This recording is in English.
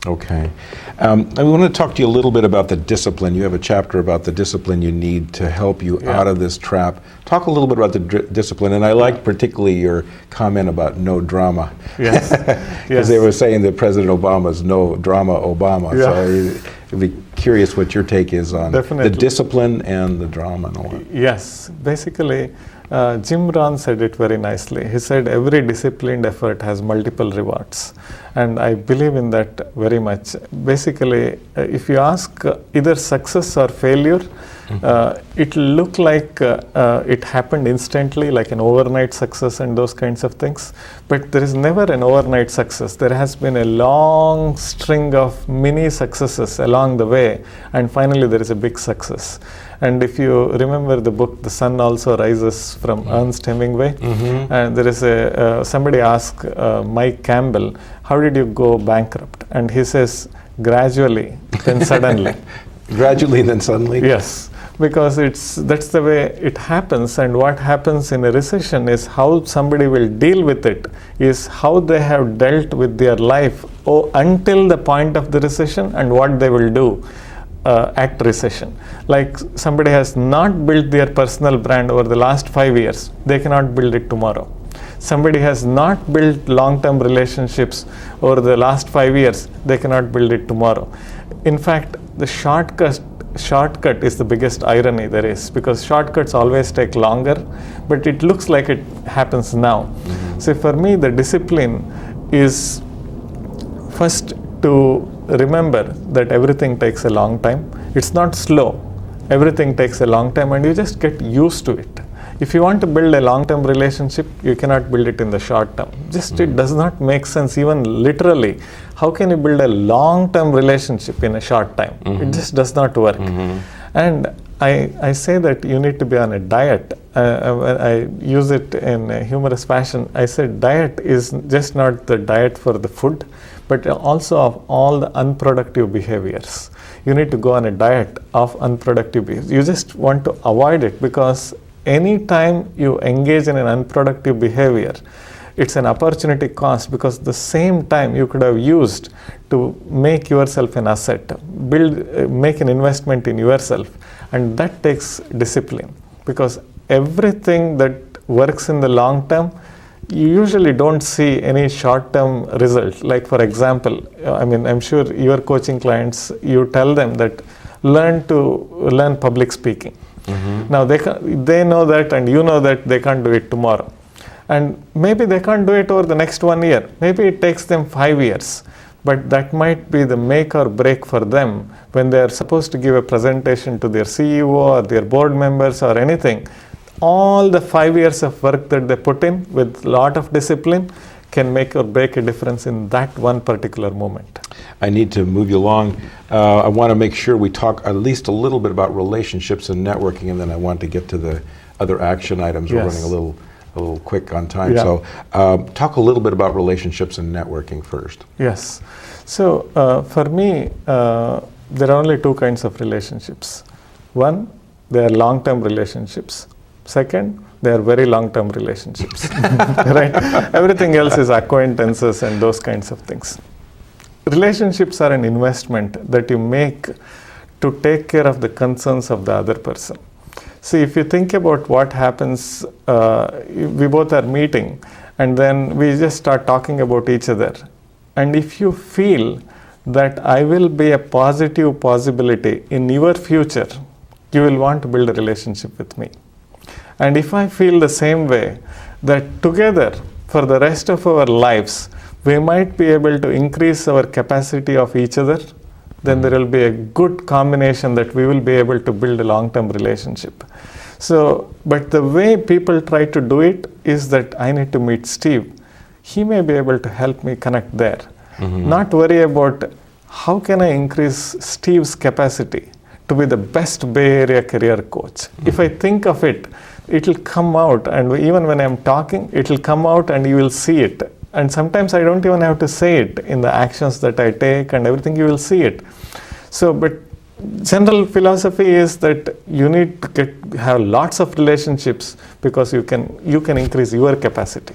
Okay. I want to talk to you a little bit about the discipline. You have a chapter about the discipline you need to help you out of this trap. Talk a little bit about the discipline, and I liked particularly your comment about no drama. Yes. Because they were saying that President Obama's no drama Obama. Yeah. So I'd be curious what your take is on Definitely. the discipline and the drama and all that. Yes. Basically, Jim Rohn said it very nicely. He said every disciplined effort has multiple rewards. And I believe in that very much. Basically, if you ask either success or failure, it'll look like it happened instantly, like an overnight success and those kinds of things. But there is never an overnight success. There has been a long string of mini successes along the way, and finally there is a big success. And if you remember the book, The Sun Also Rises from Ernest Hemingway, and there is somebody asked Mike Campbell, how did you go bankrupt? And he says, gradually, then suddenly. Gradually, then suddenly? Yes, because that's the way it happens. And what happens in a recession is how somebody will deal with it, is how they have dealt with their life until the point of the recession and what they will do at recession. Like somebody has not built their personal brand over the last 5 years, they cannot build it tomorrow. Somebody has not built long-term relationships over the last 5 years, they cannot build it tomorrow. In fact, the shortcut is the biggest irony there is, because shortcuts always take longer, but it looks like it happens now. So for me, the discipline is first to remember that everything takes a long time. It's not slow. Everything takes a long time, and you just get used to it. If you want to build a long-term relationship, you cannot build it in the short term. It does not make sense, even literally. How can you build a long-term relationship in a short time? It just does not work. And I say that you need to be on a diet. I use it in a humorous fashion. I said diet is just not the diet for the food, but also of all the unproductive behaviors. You need to go on a diet of unproductive behaviors. You just want to avoid it, because anytime you engage in an unproductive behavior, it's an opportunity cost, because the same time you could have used to make yourself an asset, make an investment in yourself, and that takes discipline, because everything that works in the long term, you usually don't see any short-term result. Like for example, I'm sure your coaching clients, you tell them that learn public speaking. Now they know that, and you know that they can't do it tomorrow. And maybe they can't do it over the next 1 year. Maybe it takes them 5 years. But that might be the make or break for them when they are supposed to give a presentation to their CEO or their board members or anything. All the 5 years of work that they put in with a lot of discipline can make or break a difference in that one particular moment. I need to move you along. I want to make sure we talk at least a little bit about relationships and networking, and then I want to get to the other action items. We're running a little quick on time. Yeah. So talk a little bit about relationships and networking first. Yes. So for me, there are only two kinds of relationships. One, they are long-term relationships. Second, they are very long-term relationships. Right? Everything else is acquaintances and those kinds of things. Relationships are an investment that you make to take care of the concerns of the other person. See, if you think about what happens, we both are meeting, and then we just start talking about each other. And if you feel that I will be a positive possibility in your future, you will want to build a relationship with me. And if I feel the same way, that together for the rest of our lives, we might be able to increase our capacity of each other, then there will be a good combination that we will be able to build a long-term relationship. So, but the way people try to do it is that I need to meet Steve. He may be able to help me connect there. Not worry about how can I increase Steve's capacity to be the best Bay Area career coach. If I think of it, it will come out, and even when I'm talking, it will come out and you will see it. And sometimes I don't even have to say it in the actions that I take and everything, you will see it. So, but general philosophy is that you need to have lots of relationships, because you can increase your capacity.